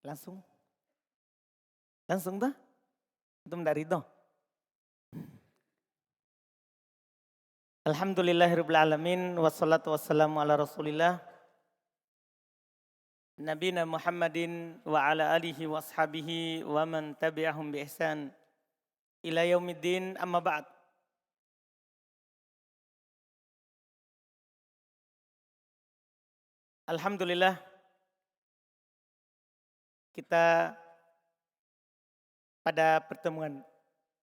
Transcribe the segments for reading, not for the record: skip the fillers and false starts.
Langsung? Langsung tuh? Itu dari itu. Alhamdulillahirabbil alamin wassalatu wassalamu ala Rasulillah Nabina Muhammadin wa ala alihi wa ashabihi wa man tabi'ahum bi ihsan ila yaumiddin amma ba'd. Alhamdulillah kita pada pertemuan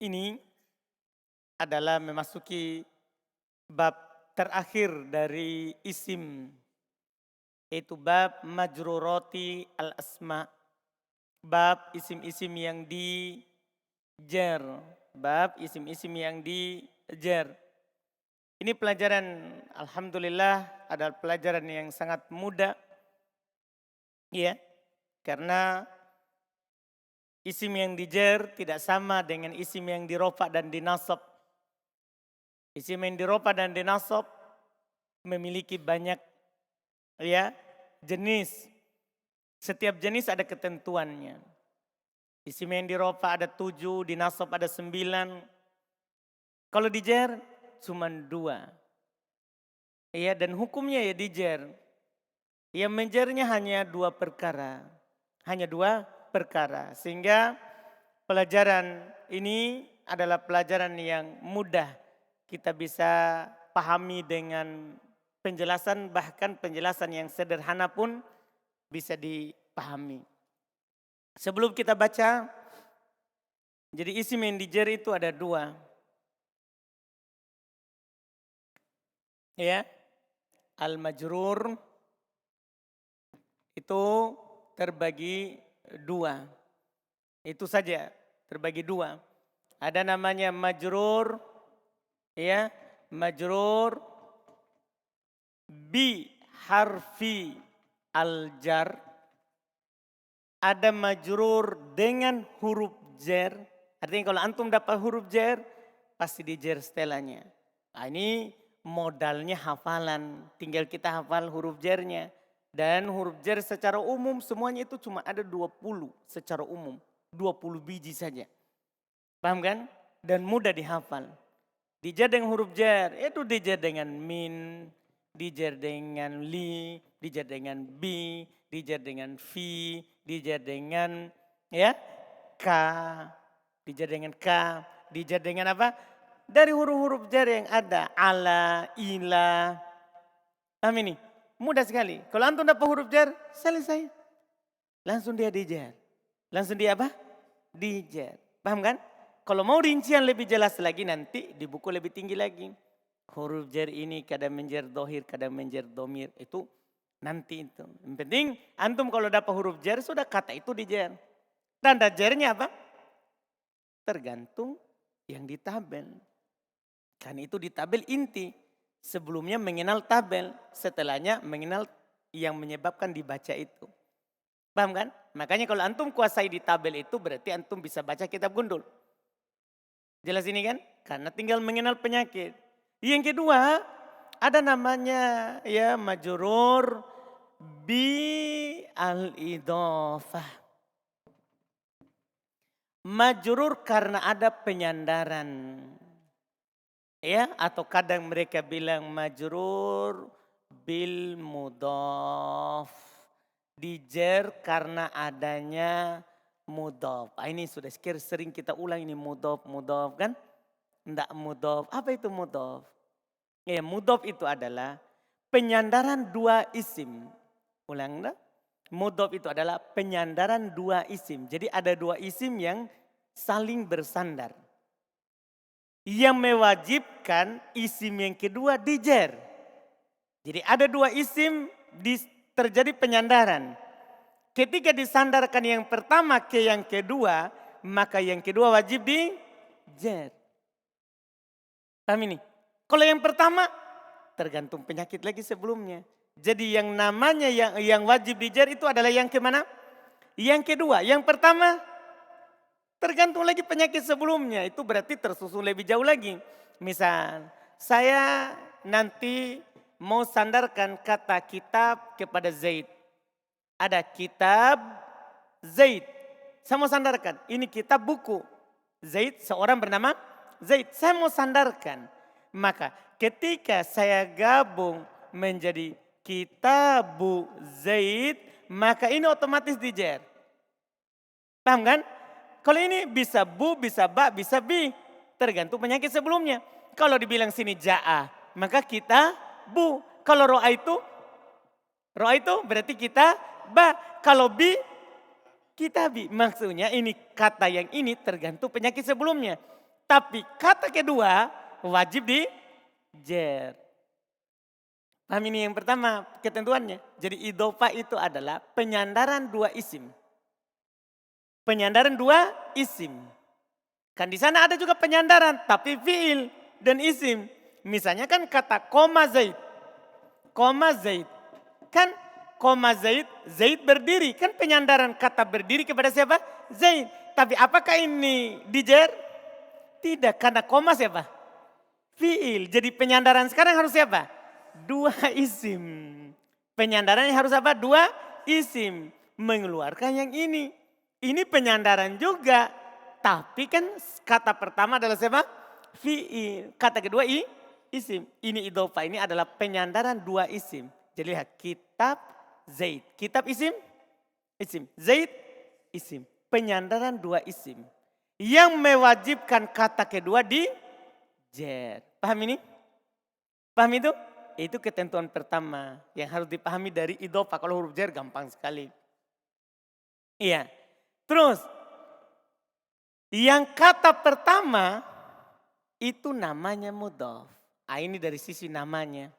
ini adalah memasuki bab terakhir dari isim, yaitu bab majrurati al-asma, bab isim-isim yang dijer, bab isim-isim yang dijer. Ini pelajaran alhamdulillah adalah pelajaran yang sangat mudah, ya, karena isim yang dijer tidak sama dengan isim yang dirofa dan dinasab. Isim yang dirofa dan dinasab memiliki banyak, ya, jenis. Setiap jenis ada ketentuannya. Isim yang dirofa ada 7, dinasab ada 9. Kalau dijer cuma 2. Ya, dan hukumnya ya dijer. Yang menjernya hanya 2 perkara. Hanya 2 perkara. Sehingga pelajaran ini adalah pelajaran yang mudah kita bisa pahami dengan penjelasan, bahkan penjelasan yang sederhana pun bisa dipahami. Sebelum kita baca, jadi isim yang dijer itu ada 2. Ya, al-majrur itu terbagi 2. Itu saja, terbagi 2. Ada namanya majrur, ya, majrur bi harfi al-jar. Ada majrur dengan huruf jar. Artinya kalau antum dapat huruf jar, pasti dijer setelahnya. Nah, ini modalnya hafalan. Tinggal kita hafal huruf jarnya. Dan huruf jar secara umum semuanya itu cuma ada 20 secara umum. 20 biji saja. Paham kan? Dan mudah dihafal. Dijar dengan huruf jar, itu dijar dengan min, dijar dengan li, dijar dengan bi, dijar dengan fi, dijar dengan, ya, ka, dijar dengan ka, dijar dengan apa? Dari huruf-huruf jar yang ada, ala, ila. Paham ini? Mudah sekali. Kalau antum dapat huruf jar, selesai. Langsung dia dijar. Langsung dia apa? Dijar. Paham kan? Kalau mau rincian lebih jelas lagi nanti di buku lebih tinggi lagi. Huruf jar ini kadang menjer dohir, kadang menjer domir. Itu nanti itu. Yang penting antum kalau dapat huruf jar sudah kata itu dijar. Tanda jarnya apa? Tergantung yang di tabel. Kan itu di tabel inti. Sebelumnya mengenal tabel. Setelahnya mengenal yang menyebabkan dibaca itu. Paham kan? Makanya kalau antum kuasai di tabel itu berarti antum bisa baca kitab gundul. Jelas ini kan? Karena tinggal mengenal penyakit. Yang kedua, ada namanya ya majrur bi al-idhofah. Majrur karena ada penyandaran. Ya, atau kadang mereka bilang majrur bil mudhaf. Dijer karena adanya mudhaf. Ini sudah sering kita ulang ini mudhaf kan? Enggak mudhaf. Apa itu mudhaf? Ya, mudhaf itu adalah penyandaran 2 isim. Ulang enggak? Mudhaf itu adalah penyandaran 2 isim. Jadi ada 2 isim yang saling bersandar. Yang mewajibkan isim yang kedua dijer. Jadi ada 2 isim terjadi penyandaran. Ketika disandarkan yang pertama ke yang kedua, maka yang kedua wajib dijer. Paham ini? Kalau yang pertama tergantung penyakit lagi sebelumnya. Jadi yang namanya yang wajib dijer itu adalah yang kemana? Yang kedua. Yang pertama tergantung lagi penyakit sebelumnya. Itu berarti tersusun lebih jauh lagi. Misal saya nanti mau sandarkan kata kitab kepada Zaid. Ada kitab Zaid. Saya mau sandarkan, ini kitab buku. Zaid, seorang bernama Zaid. Saya mau sandarkan. Maka ketika saya gabung menjadi kitabu Zaid, maka ini otomatis dijer. Paham kan? Kalau ini bisa bu, bisa ba, bisa bi. Tergantung penyakit sebelumnya. Kalau dibilang sini ja'a, maka kita bu. Kalau ro'a itu berarti kita ba. Kalau bi, kita bi. Maksudnya ini kata yang ini tergantung penyakit sebelumnya. Tapi kata kedua wajib di jer. Paham ini yang pertama ketentuannya. Jadi idhofah itu adalah penyandaran dua isim. Penyandaran dua isim. Kan di sana ada juga penyandaran tapi fiil dan isim. Misalnya kan kata koma Zaid. Koma Zaid. Kan koma Zaid, Zaid berdiri. Kan penyandaran kata berdiri kepada siapa? Zaid. Tapi apakah ini dijer? Tidak, karena koma siapa? Fiil. Jadi penyandaran sekarang harus siapa? Dua isim. Penyandarannya harus apa? Dua isim. Mengeluarkan yang ini. Ini penyandaran juga. Tapi kan kata pertama adalah siapa? Fiil. Kata kedua isim. Ini idhofah, ini adalah penyandaran dua isim. Jadi lihat, kitab Zaid. Kitab isim? Isim. Zaid? Isim. Penyandaran dua isim. Yang mewajibkan kata kedua di jer. Paham ini? Paham itu? Itu ketentuan pertama yang harus dipahami dari idhofah. Kalau huruf jer gampang sekali. Iya. Terus, yang kata pertama itu namanya mudhof. Ini dari sisi namanya.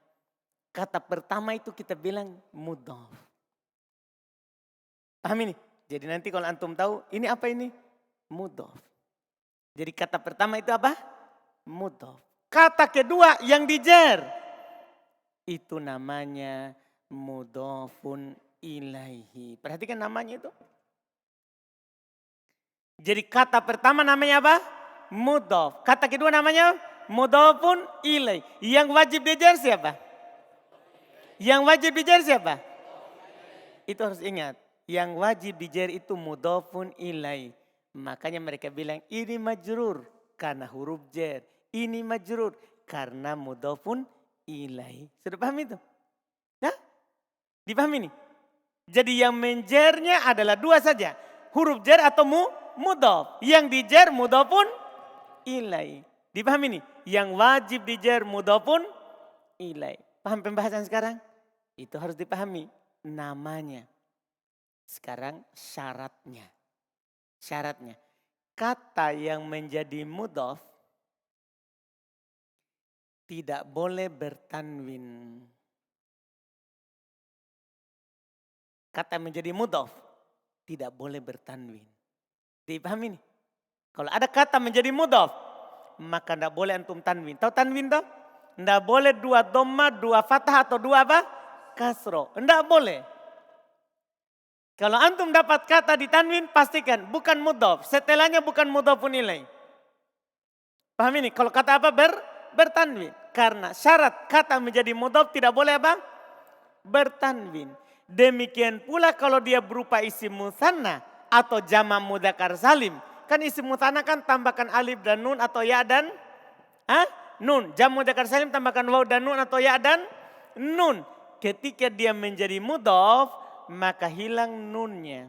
Kata pertama itu kita bilang mudhof. Paham ini? Jadi nanti kalau antum tahu ini apa ini? Mudhof. Jadi kata pertama itu apa? Mudhof. Kata kedua yang dijer. Itu namanya mudhofun ilaihi. Perhatikan namanya itu. Jadi kata pertama namanya apa? Mudhof. Kata kedua namanya mudhofun ilaihi. Yang wajib dijer siapa? Yang wajib dijer siapa? Itu harus ingat. Yang wajib dijer itu mudhofun ilaihi. Makanya mereka bilang ini majrur karena huruf jer. Ini majrur karena mudhofun ilaihi. Sudah paham itu? Nah, dipahami nih? Jadi yang menjernya adalah dua saja. Huruf jer atau mudhof. Yang dijer mudhofun ilaihi. Dipahami nih? Yang wajib dijer mudhofun ilaihi. Paham pembahasan sekarang? Itu harus dipahami namanya. Sekarang syaratnya. Syaratnya. Kata yang menjadi mudhof tidak boleh bertanwin. Kata menjadi mudhof tidak boleh bertanwin. Dipahami nih? Kalau ada kata menjadi mudhof, maka tidak boleh antum tanwin. Tahu tanwin toh? Tidak boleh dua dhamma, dua fathah atau dua apa? Kasro. Tidak boleh. Kalau antum dapat kata di tanwin, pastikan bukan mudhof. Setelahnya bukan mudhofun ilaihi. Paham ini? Kalau kata apa? Bertanwin. Karena syarat kata menjadi mudhof tidak boleh apa? Bertanwin. Demikian pula kalau dia berupa isim mutsanna atau jama' mudzakkar salim. Kan isim mutsanna kan tambahkan alif dan nun atau ya dan nun. Jama' mudzakkar salim tambahkan waw dan nun atau ya dan nun. Ketika dia menjadi mudhof, maka hilang nunnya.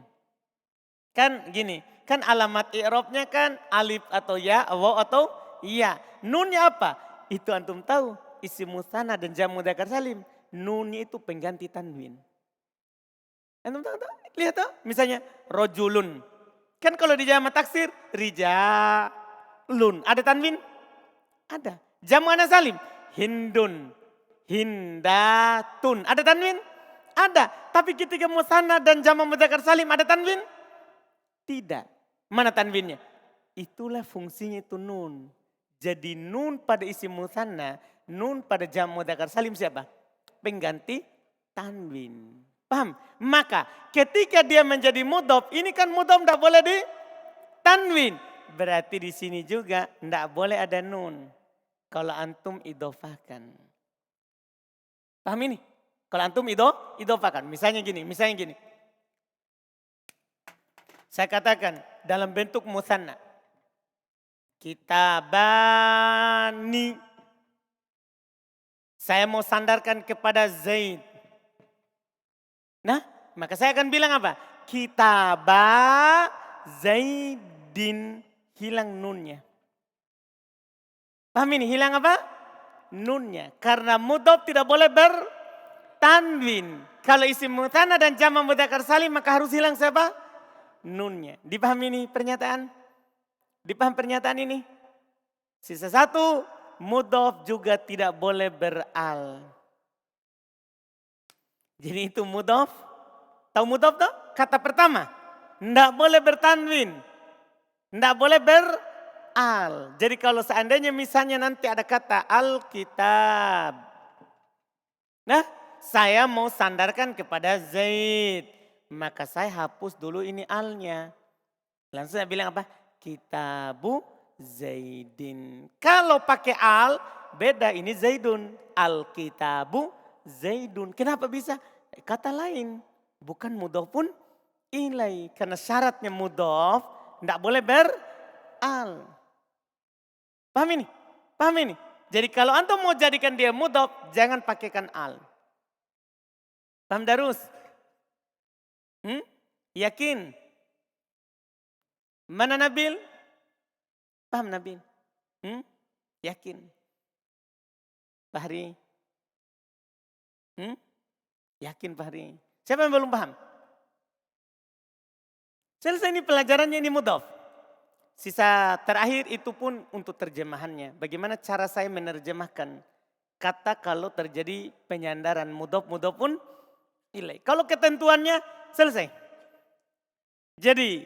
Kan gini, kan alamat i'rabnya kan alif atau ya, waw atau ya. Nunnya apa? Itu antum tahu, isim mutsanna dan jama' mudzakkar salim. Nunnya itu pengganti tanwin. Antum tahu? Lihat tuh, misalnya rojulun. Kan kalau di jama' taksir, rijalun. Ada tanwin? Ada. Jama' muannats salim, hindun, hindatun. Ada tanwin? Ada. Tapi ketika mutsanna dan jama' mudzakkar salim ada tanwin? Tidak. Mana tanwinnya? Itulah fungsinya itu nun. Jadi nun pada isim mutsanna, nun pada jama' mudzakkar salim siapa? Pengganti tanwin. Paham? Maka ketika dia menjadi mudhof, ini kan mudhof tidak boleh di tanwin. Berarti di sini juga tidak boleh ada nun. Kalau antum idhofahkan. Paham ini? Kalau antum idhofahkan. Misalnya gini. Saya katakan dalam bentuk musanna. Kitabani. Saya mau sandarkan kepada Zaid. Nah, maka saya akan bilang apa? Kitaba Zaidin, hilang nunnya. Paham ini? Hilang apa? Nunnya. Karena mudhof tidak boleh bertanwin. Kalau isim mutsanna dan jamak mudzakkar salim maka harus hilang siapa? Nunnya. Dipahami ini pernyataan? Dipaham pernyataan ini? Sisa satu, mudhof juga tidak boleh beral. Jadi itu mudhof. Tahu mudhof tuh? Kata pertama. Tidak boleh bertanwin. Tidak boleh beral. Jadi kalau seandainya misalnya nanti ada kata Alkitab. Nah, saya mau sandarkan kepada Zaid. Maka saya hapus dulu ini alnya. Langsung saya bilang apa? Kitabu Zaidin. Kalau pakai al, beda ini Zaidun. Alkitabu Zaidun. Kenapa bisa? Kata lain. Bukan mudhofun ilai. Karena syaratnya mudhof tidak boleh beral. Paham ini? Paham ini? Jadi kalau antum mau jadikan dia mudhof, jangan pakaikan al. Paham Darus? Yakin? Mana Nabil? Paham Nabil? Yakin? Fahri? Yakin Fahri? Siapa yang belum paham? Selesai ini pelajarannya, ini mudhof. Sisa terakhir itu pun untuk terjemahannya. Bagaimana cara saya menerjemahkan kata kalau terjadi penyandaran mudhof pun ilai. Kalau ketentuannya selesai. Jadi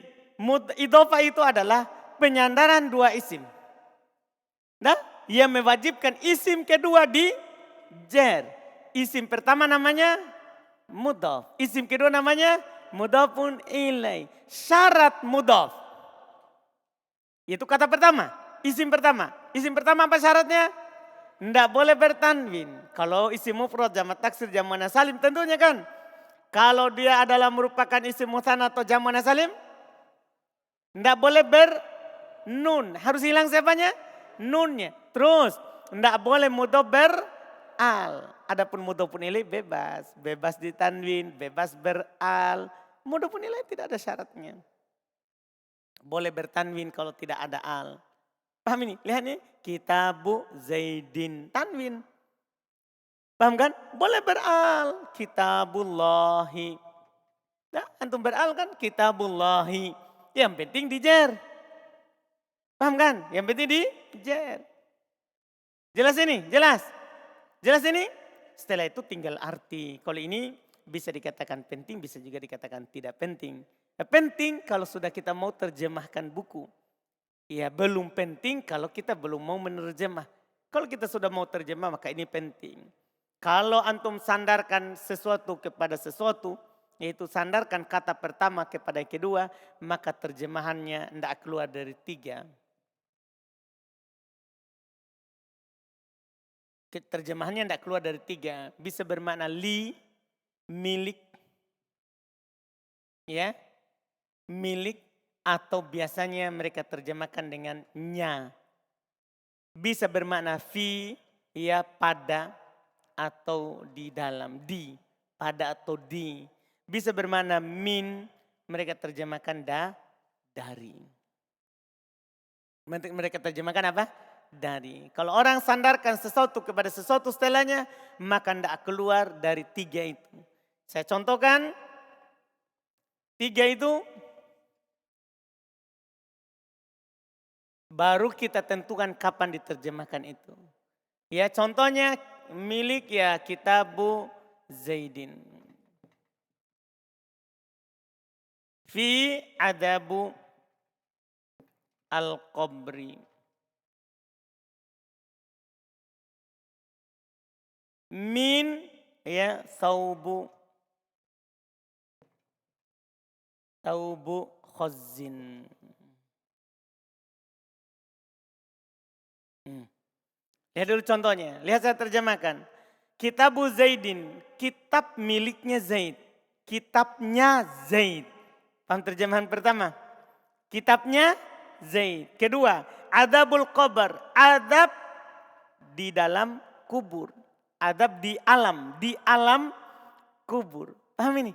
idhofah itu adalah penyandaran dua isim. Nah, yang mewajibkan isim kedua di jer. Isim pertama namanya mudhof. Isim kedua namanya mudhofun ilai. Syarat mudhof. Itu kata pertama. Isim pertama. Isim pertama apa syaratnya? Tidak boleh bertanwin. Kalau isim mufrad, jamak taksir, jamak muannats salim tentunya kan. Kalau dia adalah merupakan isim mutsanna atau jamak muannats salim, tidak boleh bernun. Harus hilang siapanya? Nunnya. Terus tidak boleh mudhof beral. Adapun mudhofun ilai bebas. Bebas ditanwin, bebas beral. Mudhofun ilai tidak ada syaratnya. Boleh bertanwin kalau tidak ada al. Paham ini? Lihat nih. Kitabu Zaidin. Tanwin. Paham kan? Boleh beral. Kitabullahi. Nah, antum beral kan? Kitabullahi. Yang penting dijer. Paham kan? Yang penting dijer. Jelas ini? Jelas? Jelas ini? Setelah itu tinggal arti. Kalau ini bisa dikatakan penting, bisa juga dikatakan tidak penting. Penting kalau sudah kita mau terjemahkan buku. Ya belum penting kalau kita belum mau menerjemah. Kalau kita sudah mau terjemah maka ini penting. Kalau antum sandarkan sesuatu kepada sesuatu, yaitu sandarkan kata pertama kepada yang kedua, maka terjemahannya tidak keluar dari tiga. Terjemahannya tidak keluar dari tiga. Bisa bermakna li, milik, ya, milik, atau biasanya mereka terjemahkan dengan nya. Bisa bermakna fi, ya, pada, atau di dalam, di, pada atau di. Bisa bermakna min, mereka terjemahkan dari. Mereka terjemahkan apa? Dari. Kalau orang sandarkan sesuatu kepada sesuatu setelahnya, maka tidak keluar dari tiga itu. Saya contohkan, tiga itu baru kita tentukan kapan diterjemahkan itu. Ya contohnya milik ya Kitabu Zaidin. Fi adabu al-qabri. Min ya saubu khazin. Lihat dulu contohnya. Lihat saya terjemahkan. Kitabu Zaidin. Kitab miliknya Zaid. Kitabnya Zaid. Paham terjemahan pertama? Kitabnya Zaid. Kedua, adabul qabr. Adab di dalam kubur. Adab di alam kubur. Paham ini?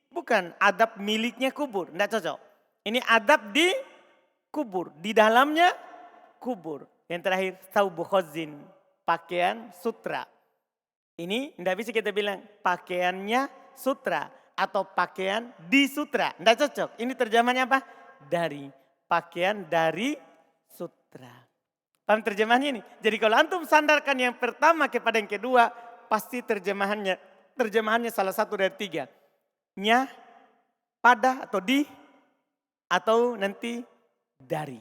Bukan adab miliknya kubur. Tidak cocok. Ini adab di kubur. Di dalamnya kubur. Yang terakhir, thawbu khazin. Pakaian sutra. Ini tidak bisa kita bilang pakaiannya sutra. Atau pakaian di sutra. Tidak cocok. Ini terjemahannya apa? Dari. Pakaian dari sutra. Paham terjemahannya ini? Jadi kalau antum sandarkan yang pertama kepada yang kedua. Pasti terjemahannya salah satu dari tiga. Nya, pada atau di. Atau nanti dari.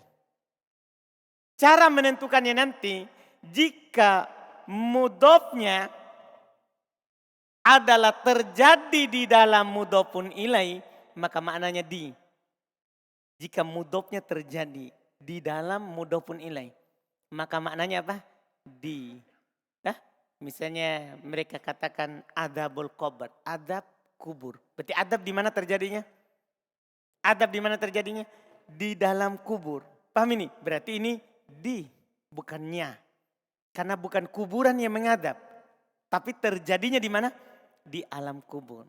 Cara menentukannya nanti. Jika mudhofnya adalah terjadi di dalam mudhofun ilai, maka maknanya di. Jika mudhofnya terjadi di dalam mudhofun ilai, maka maknanya apa? Di. Nah, misalnya mereka katakan adabul qabr, adab kubur. Berarti adab di mana terjadinya? Adab di mana terjadinya? Di dalam kubur. Paham ini? Berarti ini di, bukannya. Karena bukan kuburan yang mengadab. Tapi terjadinya di mana? Di alam kubur.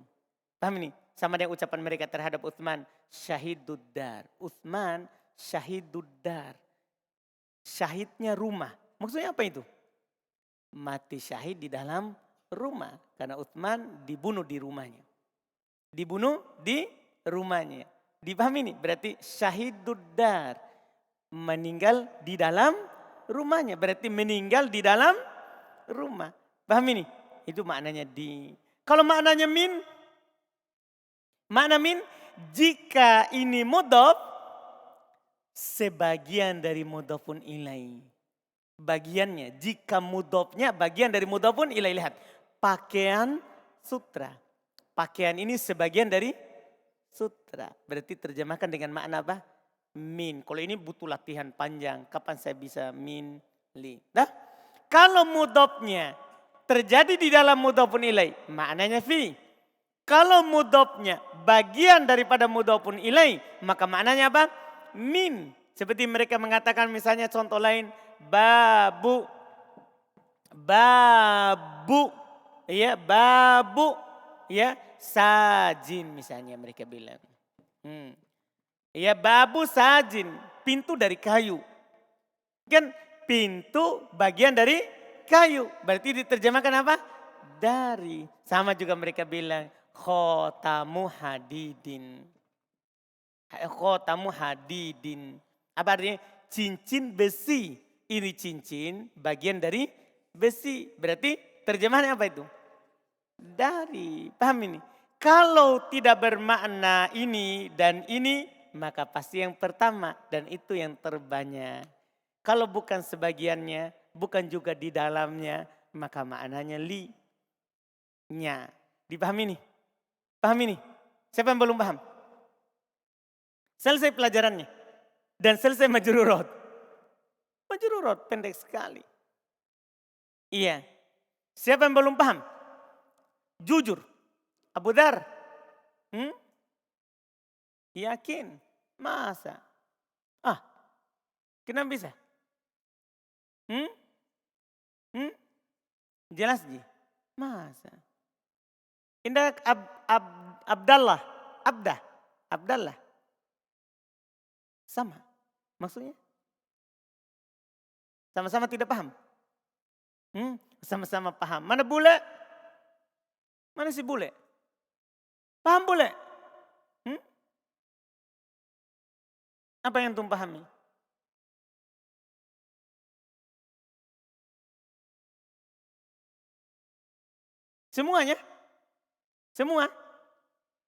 Paham ini? Sama dengan ucapan mereka terhadap Utsman. Syahiduddar. Utsman syahiduddar. Syahidnya rumah. Maksudnya apa itu? Mati syahid di dalam rumah. Karena Utsman dibunuh di rumahnya. Dibunuh di rumahnya. Dipahami ini? Berarti syahiduddar. Meninggal di dalam rumahnya. Berarti meninggal di dalam rumah. Paham ini? Itu maknanya di. Kalau maknanya min. Makna min. Jika ini mudhof. Sebagian dari mudhofun ilai. Bagiannya. Jika mudhofnya bagian dari mudhofun ilai. Lihat. Pakaian sutra. Pakaian ini sebagian dari sutra. Berarti terjemahkan dengan makna apa? Min. Kalau ini butuh latihan panjang. Kapan saya bisa min, li. Nah, kalau mudhofnya terjadi di dalam mudhofun ilai, maknanya fi. Kalau mudhofnya bagian daripada mudhofun ilai, maka maknanya apa? Min. Seperti mereka mengatakan misalnya contoh lain, babu. Babu. Ya, babu. Ya, sajin misalnya mereka bilang. Ya, babu sajin, pintu dari kayu. Kan pintu bagian dari kayu. Berarti diterjemahkan apa? Dari. Sama juga mereka bilang khotamu hadidin. Khotamu hadidin. Apa artinya? Cincin besi. Ini cincin bagian dari besi. Berarti terjemahannya apa itu? Dari. Paham ini? Kalau tidak bermakna ini dan ini, maka pasti yang pertama dan itu yang terbanyak. Kalau bukan sebagiannya, bukan juga di dalamnya, maka maknanya li. Nya. Dipahami ini? Paham ini? Siapa yang belum paham? Selesai pelajarannya. Dan selesai majrurut. Majrurut pendek sekali. Iya. Siapa yang belum paham? Jujur. Abu Dar. Yakin. Masa? Kenapa bisa? Jelas ji? Masa? Indah Abdallah. Abdallah. Sama. Maksudnya? Sama-sama tidak paham? Sama-sama paham. Mana bule? Mana si bule? Paham bule? Apa yang antum pahami? Semuanya? Semua?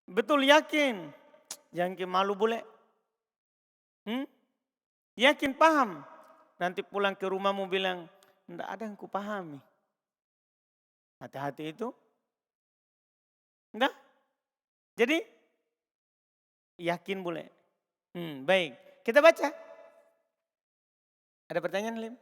Betul yakin? Jangan malu boleh. Yakin paham? Nanti pulang ke rumahmu bilang, enggak ada yang kupahami. Hati-hati itu. Enggak? Jadi, yakin boleh. Baik, kita baca. Ada pertanyaan, Lim?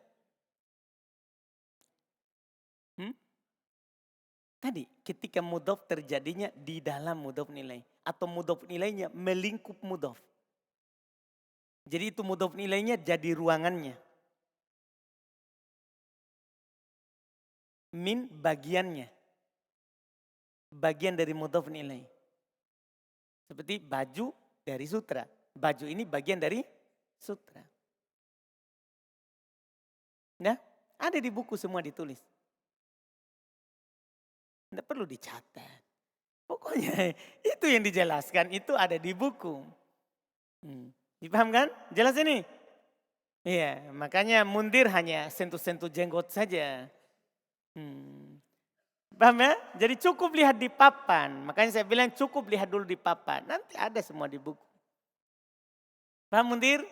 Tadi ketika mudhof terjadinya di dalam mudhof nilai. atau mudhof ilainya melingkup mudhof. Jadi itu mudhof ilainya jadi ruangannya. Min bagiannya. Bagian dari mudhof ilaih. Seperti baju dari sutra. Baju ini bagian dari sutra. Nah, ada di buku semua ditulis. Tidak perlu dicatat. Pokoknya itu yang dijelaskan itu ada di buku. Dipaham kan? Jelas ini? Iya, makanya mundir hanya sentuh-sentuh jenggot saja. Paham ya? Jadi cukup lihat di papan. Makanya saya bilang cukup lihat dulu di papan. Nanti ada semua di buku. Paham mundir?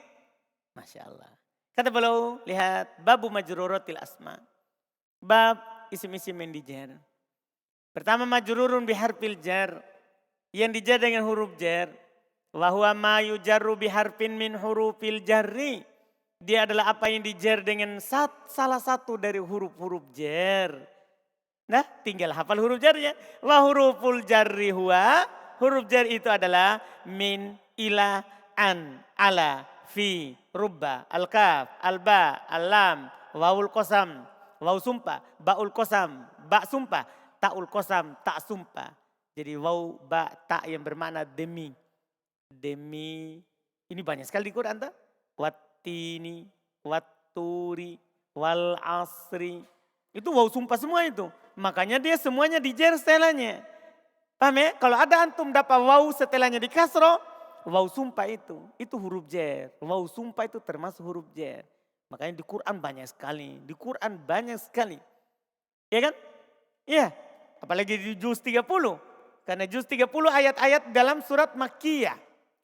Masya Allah. Kata beliau, lihat babu majrurotil asma. Bab isim-isim yang dijar. Pertama majrurun biharfil jar. Yang dijar dengan huruf jar. Wahuwa ma yujarru biharfin min hurufil jarri. Dia adalah apa yang dijar dengan salah satu dari huruf-huruf jar. Nah tinggal hafal huruf jarnya. Wa huruful jarri huwa. Huruf jar itu adalah min, ila, an, ala, fi, rubba, al-kaf, al-ba, al-lam, wawul qasam, waw sumpah, ba'ul qasam, ba sumpah, ta'ul qasam, tak sumpah. Jadi waw, ba, ta yang bermakna demi. Demi, ini banyak sekali di Quran. Wattini, watturi, wal asri. Itu waw sumpah semua itu. Makanya dia semuanya dijer setelahnya. Paham ya? Kalau ada antum dapat waw setelahnya di kasro, waw sumpah itu huruf jar. Waw sumpah itu termasuk huruf jar. Makanya di Quran banyak sekali. Di Quran banyak sekali. Ya kan? Iya. Apalagi di juz 30. Karena juz 30 ayat-ayat dalam surat Makkiyah.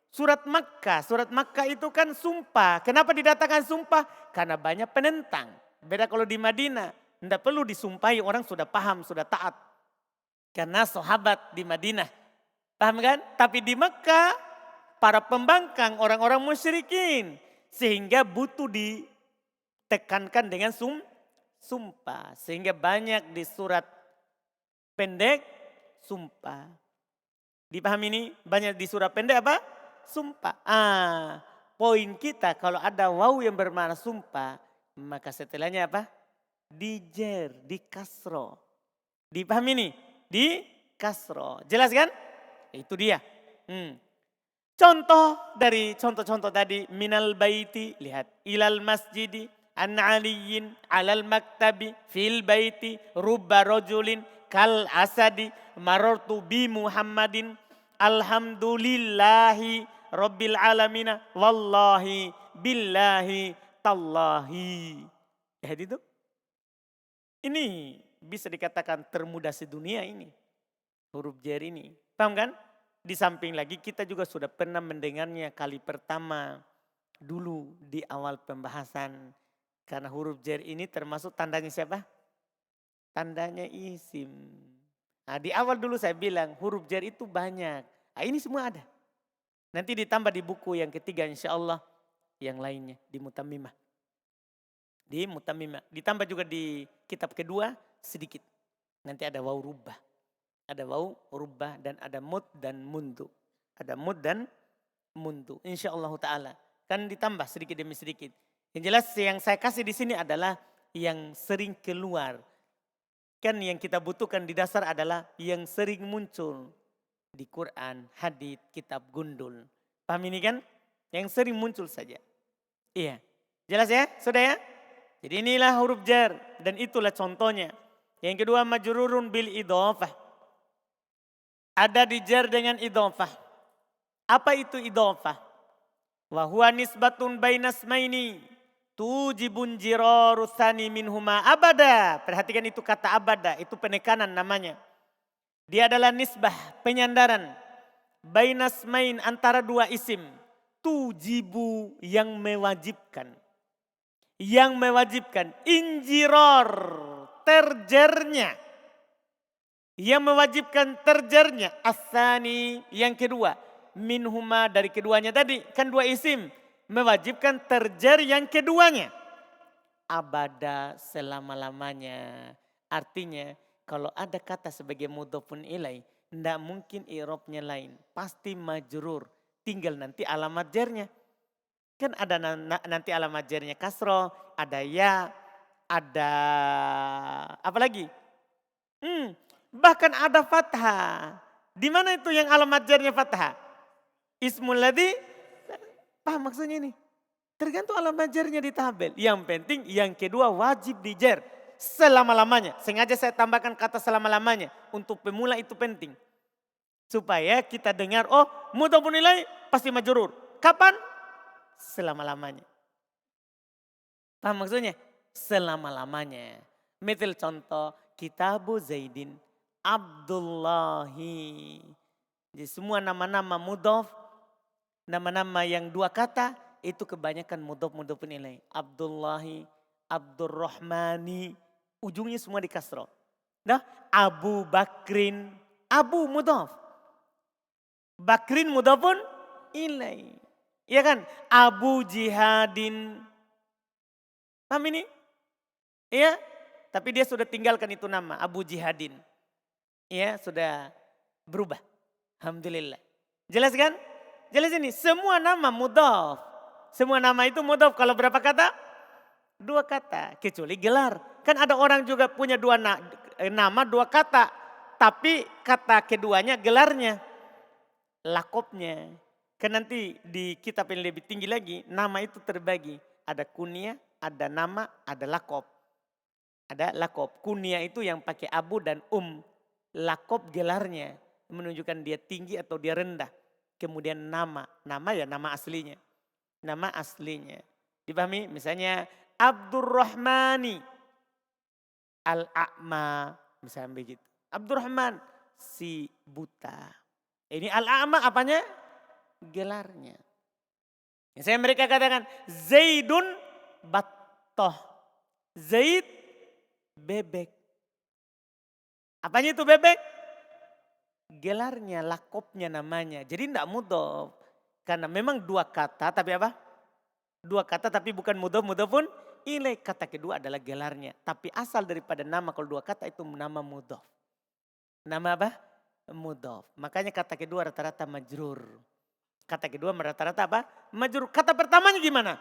Surat Makkah. Surat Makkah itu kan sumpah. Kenapa didatakan sumpah? Karena banyak penentang. Beda kalau di Madinah. Tidak perlu disumpahi, orang sudah paham, sudah taat. Karena sahabat di Madinah. Paham kan? Tapi di Mekah para pembangkang orang-orang musyrikin. Sehingga butuh ditekankan dengan sumpah. Sehingga banyak di surat pendek sumpah. Dipahami ini? Banyak di surat pendek apa? Sumpah. Poin kita kalau ada waw yang bermakna sumpah. Maka setelahnya apa? Dijer, di kasro. Dipahami ini? Di kasro. Jelas kan? Itu dia. Contoh dari contoh-contoh tadi. Minal baiti, lihat. Ilal masjidi, an aliyin, alal maktabi, fil baiti, rubba rojulin, kal asadi, marortu bi Muhammadin, alhamdulillahi rabbil alamina, wallahi billahi tallahi. Lihat itu. Ini bisa dikatakan termudah sedunia ini. Huruf jar ini. Paham kan? Di samping lagi kita juga sudah pernah mendengarnya kali pertama. Dulu di awal pembahasan. Karena huruf jar ini termasuk tandanya siapa? Tandanya isim. Nah di awal dulu saya bilang huruf jar itu banyak. Nah, ini semua ada. Nanti ditambah di buku yang ketiga insya Allah. Yang lainnya di Mutammimah. Di Mutammimah. Ditambah juga di kitab kedua sedikit. Nanti ada waw rubbah. Ada waw rubbah dan ada mud dan mundu. Ada mud dan mundu. Insya Allah Ta'ala. Kan ditambah sedikit demi sedikit. Yang jelas yang saya kasih di sini adalah yang sering keluar. Kan yang kita butuhkan di dasar adalah yang sering muncul. Di Quran, hadits, kitab gundul. Paham ini kan? Yang sering muncul saja. Iya. Jelas ya? Sudah ya? Jadi inilah huruf jar dan itulah contohnya. Yang kedua majrurun bil idhofah. Ada dijar dengan idhofah. Apa itu idhofah? Wa huwa nisbatun bainasmaini tujibun jiraru tsani minhuma abada. Perhatikan itu kata abada, itu penekanan namanya. Dia adalah nisbah, penyandaran. Bainasmain antara dua isim. Tujibu yang mewajibkan. Yang mewajibkan injiror terjernya. Yang mewajibkan terjernya asani yang kedua. Minhuma dari keduanya tadi kan dua isim. Mewajibkan terjer yang keduanya. Abada selama-lamanya. Artinya kalau ada kata sebagai mudhofun ilai Tidak mungkin i'rabnya lain. Pasti majrur. Tinggal nanti alamat jarnya. Kan ada nanti alamat jarnya kasroh, ada ya, ada apa lagi? Bahkan ada fathah. Di mana itu yang alamat jarnya fathah? Ismul ladzi, paham maksudnya ini? Tergantung alamat jarnya di tabel. Yang penting yang kedua wajib dijer selama-lamanya. Sengaja saya tambahkan kata selama-lamanya. Untuk pemula itu penting. Supaya kita dengar, oh mudhofun ilaih pasti majrur. Kapan? Selama-lamanya. Paham maksudnya? Selama-lamanya. Misal contoh, Kitabu Zaidin, Abdullahi. Jadi semua nama-nama mudhof, nama-nama yang dua kata, itu kebanyakan mudhofun ilaih. Abdullahi, Abdurrahmani, ujungnya semua di kasroh. Nah, Abu Bakrin, Abu mudhof. Bakrin mudhofun ilaih. Iya kan? Abu Jihadin. Paham ini? Iya? Tapi dia sudah tinggalkan itu nama, Abu Jihadin. Iya, sudah berubah. Alhamdulillah. Jelas kan? Jelas ini, semua nama mudhaf. Semua nama itu mudhaf. Kalau berapa kata? Dua kata. Kecuali gelar. Kan ada orang juga punya nama dua kata. Tapi kata keduanya gelarnya. Lakopnya. Kan nanti di kitab yang lebih tinggi lagi, nama itu terbagi. Ada kunyah, ada nama, ada lakop. Ada lakop. Kunyah itu yang pakai abu dan Lakop gelarnya. Menunjukkan dia tinggi atau dia rendah. Kemudian nama. Nama ya nama aslinya. Nama aslinya. Dipahami? Misalnya Abdurrahmani. Al-A'ma. Misalnya begitu. Abdurrahman. Si buta. Ini Al-A'ma apanya? Gelarnya. Saya mereka katakan Zaidun battoh. Zaid bebek. Apanya itu bebek? Gelarnya, lakopnya namanya. Jadi tidak mudhof. Karena memang dua kata tapi apa? Dua kata tapi bukan mudhofun ilaih. Kata kedua adalah gelarnya. Tapi asal daripada nama kalau dua kata itu nama mudhof. Nama apa? Mudhof. Makanya kata kedua rata-rata majrur. Kata kedua rata-rata apa? Majrur. Kata pertamanya gimana?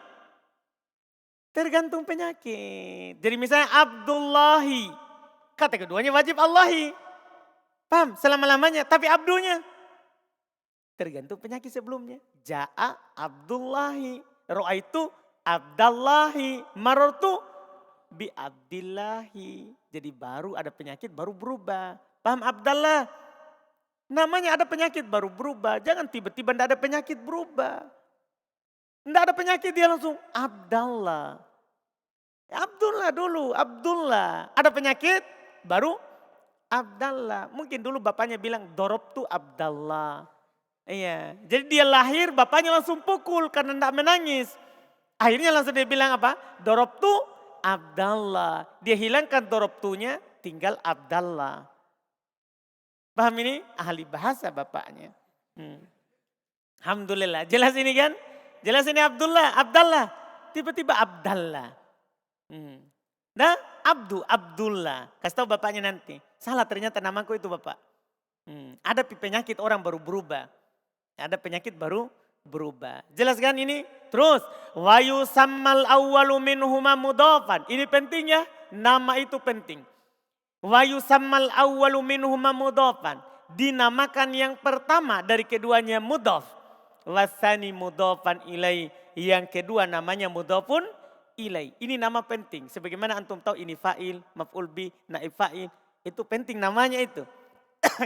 Tergantung penyakit. Jadi misalnya Abdullahi. Kata keduanya wajib Allahi. Paham? Selama-lamanya. Tapi Abdulnya. Tergantung penyakit sebelumnya. Ja'a Abdullahi. Ro'aitu Abdallahi. Marortu bi Abdillahi. Jadi baru ada penyakit baru berubah. Paham Abdallah? Namanya ada penyakit baru berubah. Jangan tiba-tiba tidak ada penyakit berubah. Tidak ada penyakit dia langsung Abdallah. Abdullah dulu, Abdullah. Ada penyakit baru Abdallah. Mungkin dulu bapaknya bilang dorobtu Abdallah. Iya, jadi dia lahir bapaknya langsung pukul karena tidak menangis. Akhirnya langsung dia bilang apa? Dorobtu Abdallah. Dia hilangkan dorobtunya tinggal Abdallah. Paham ini? Ahli bahasa bapaknya. Alhamdulillah. Jelas ini kan? Jelas ini Abdallah. Tiba-tiba Abdallah. Nah Abdullah. Kasih tahu bapaknya nanti. Salah ternyata namaku itu bapak. Ada penyakit orang baru berubah. Ada penyakit baru berubah. Jelas kan ini? Terus. Wa yusammal awwalu minhuma mudhofan. Ini penting ya. Nama itu penting. Wa yusammal awwalu minhuma mudhofan. Dinamakan yang pertama dari keduanya mudhof. Wasani mudhofan ilaih. Yang kedua namanya mudhofun ilaih. Ini nama penting. Sebagaimana antum tahu ini fa'il, maf'ul bi, naib fa'il. Itu penting namanya itu.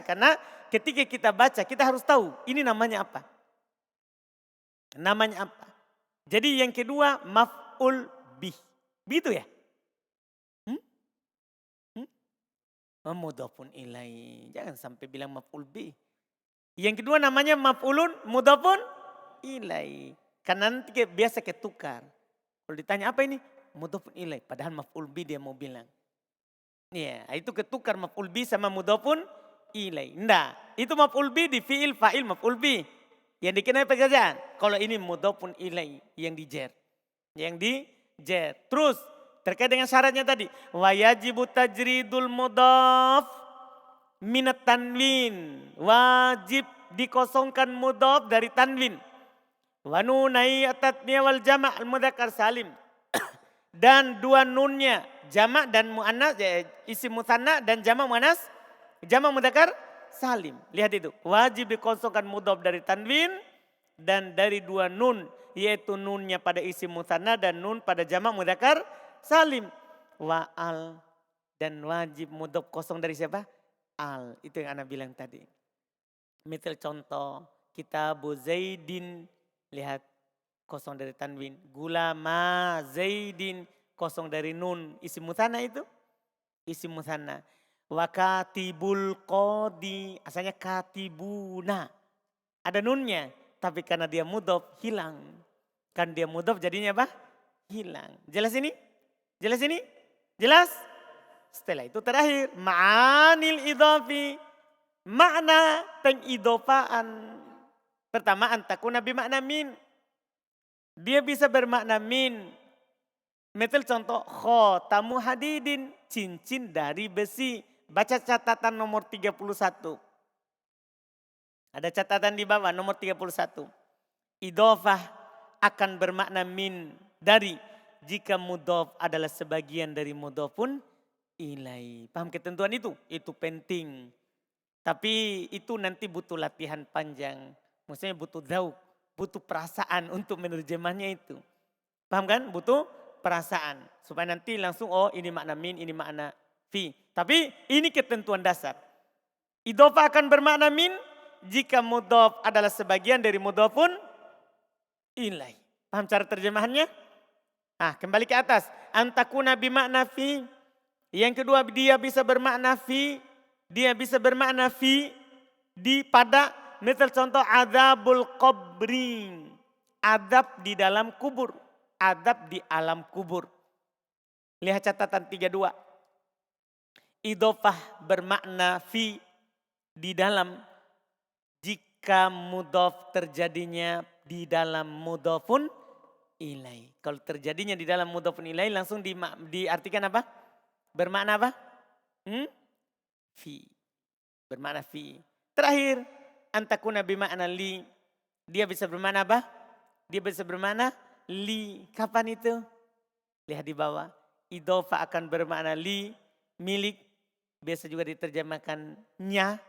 Karena ketika kita baca kita harus tahu ini namanya apa. Namanya apa. Jadi yang kedua maf'ul bi. Begitu ya? Mudhofun ilaih. Jangan sampai bilang maf'ul bi. Yang kedua namanya maf'ulun mudhofun ilaih. Karena nanti biasa ketukar. Kalau ditanya apa ini? Mudhofun ilaih. Padahal maf'ul bi dia mau bilang. Ya, itu ketukar maf'ul bi sama mudhofun ilaih. Enggak, itu maf'ul bi di fi'il fa'il maf'ul bi. Yang dikenai pekerjaan. Kalau ini mudhofun ilaih yang dijer. Yang dijer. Terus terkait dengan syaratnya tadi. Wa yajibu tajridul mudhaf minat tanwin. Wajib dikosongkan mudhof dari tanwin. Wa nunai at-tatniyah wal jama' al-mudzakkar salim. Dan dua nunnya jamak dan muannas, isim mutsanna dan jamak muannas, jamak mudzakkar salim. Lihat itu, wajib dikosongkan mudhof dari tanwin dan dari dua nun, yaitu nunnya pada isim mutsanna dan nun pada jamak mudzakkar salim. Wa al, dan wajib mudhof kosong dari siapa? Al. Itu yang ana bilang tadi. Misal contoh, kitabu Zaidin, lihat kosong dari tanwin. Gulama Zaidin, kosong dari nun. Isim mutsanna itu, isim mutsanna. Wa katibul qadi, asalnya katibuna. Ada nunnya, tapi karena dia mudhof hilang. Kan dia mudhof jadinya apa? Hilang. Jelas ini? Jelas ini? Jelas? Setelah itu terakhir, ma'anil idhafi, makna pengidhofaan. Pertama, antakuna bimakna min. Dia bisa bermakna min. Misal contoh, khotamu hadidin, cincin dari besi. Baca catatan nomor 31. Ada catatan di bawah nomor 31. Idhofah akan bermakna min dari jika mudhof adalah sebagian dari mudhofun ilai. Paham ketentuan itu? Itu penting. Tapi itu nanti butuh latihan panjang. Maksudnya butuh dzauq, butuh perasaan untuk menerjemahnya itu. Paham kan? Butuh perasaan. Supaya nanti langsung oh ini makna min, ini makna fi. Tapi ini ketentuan dasar. Idhofah akan bermakna min jika mudhof adalah sebagian dari mudhofun ilai. Paham cara terjemahannya? Ah, kembali ke atas. Antakuna bimakna fi. Yang kedua, dia bisa bermakna fi. Dia bisa bermakna fi di pada, misal contoh adzabul qabri. Adab di dalam kubur. Adab di alam kubur. Lihat catatan 32. Idhofah bermakna fi di dalam jika mudhof terjadinya di dalam mudhofun ilai. Kalau terjadinya di dalam mudhofun ilai langsung diartikan apa? Bermakna apa? Fi. Bermakna fi. Terakhir, antakuna bimakna li. Dia bisa bermakna apa? Dia bisa bermakna li. Kapan itu? Lihat di bawah. Idhofah akan bermakna li, milik. Biasa juga diterjemahkan nya.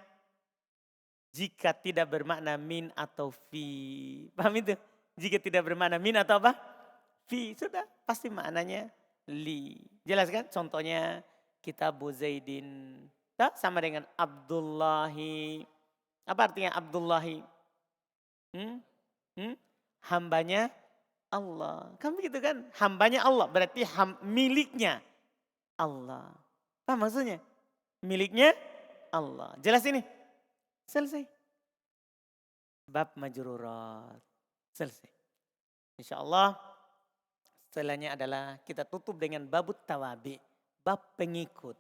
Jika tidak bermakna min atau fi. Paham itu? Jika tidak bermakna min atau apa? Fi. Sudah pasti maknanya li. Jelas kan? Contohnya kitabu Zaidin. Sama dengan Abdullahi. Apa artinya Abdullahi? Hambanya Allah. Kan begitu kan? Hambanya Allah. Berarti miliknya Allah. Apa maksudnya? Miliknya Allah. Jelas ini? Selesai. Bab majrurat. Selesai. Insya Allah setelahnya adalah kita tutup dengan babut tawabi. Bab pengikut.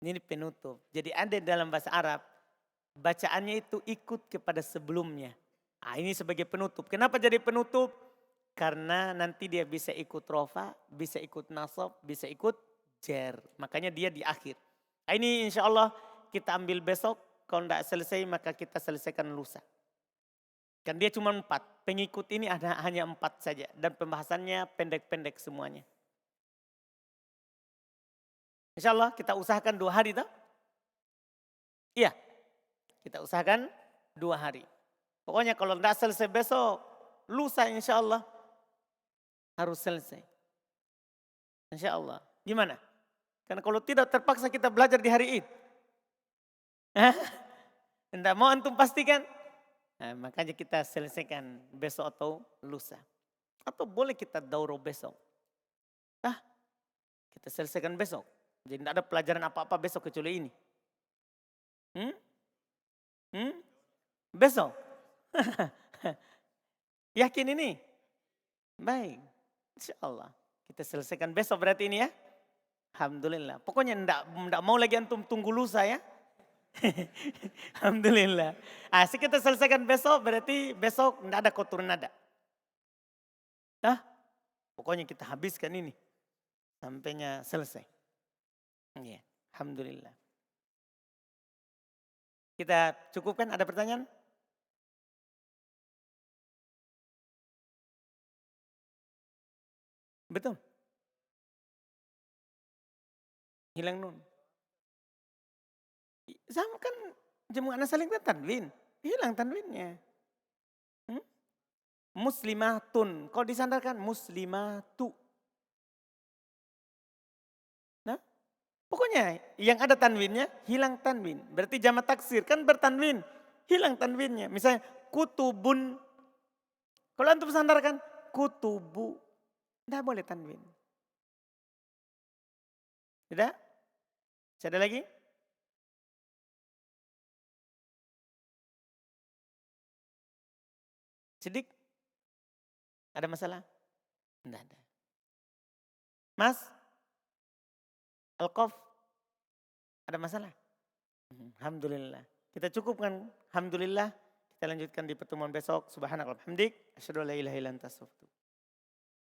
Ini penutup. Jadi ada dalam bahasa Arab. Bacaannya itu ikut kepada sebelumnya. Nah, ini sebagai penutup. Kenapa jadi penutup? Karena nanti dia bisa ikut rofa, bisa ikut nasab, bisa ikut jer. Makanya dia di akhir. Nah, ini insya Allah kita ambil besok. Kalau tidak selesai maka kita selesaikan lusa. Kan dia cuma 4. Pengikut ini ada hanya 4 saja. Dan pembahasannya pendek-pendek semuanya. Insya Allah kita usahakan 2 hari toh? Iya. Kita usahakan 2 hari. Pokoknya kalau tidak selesai besok, lusa insya Allah harus selesai. Insya Allah. Gimana? Karena kalau tidak terpaksa kita belajar di hari Id. Tidak mau antum pastikan. Nah, makanya kita selesaikan besok atau lusa. Atau boleh kita daurah besok. Kita selesaikan besok. Jadi tidak ada pelajaran apa-apa besok kecuali ini. Besok. Yakin ini? Baik. Insya Allah. Kita selesaikan besok berarti ini ya. Alhamdulillah. Pokoknya tidak mau lagi antum tunggu lusa ya. Alhamdulillah. Asik kita selesaikan besok berarti besok tidak ada kotoran nada. Pokoknya kita habiskan ini. Sampainya selesai. Ya, alhamdulillah. Kita cukupkan, ada pertanyaan? Betul. Hilang nun. Sama kan jamu anas saling tanwin. Hilang tanwinnya. Hmm? Muslimatun. Kalau disandarkan muslimatu. Nah, pokoknya yang ada tanwinnya hilang tanwin. Berarti jamak taksir kan bertanwin. Hilang tanwinnya. Misalnya kutubun. Kalau antum sandarkan kutubu. Tidak boleh tanwin. Tidak? Masih ada lagi? Sidik? Ada masalah? Tidak ada. Mas? Alkof? Ada masalah? Alhamdulillah. Kita cukupkan. Alhamdulillah. Kita lanjutkan di pertemuan besok. Subhanallah. Hamdik. Asyhadu an la ilaha illa anta astaghfiruka.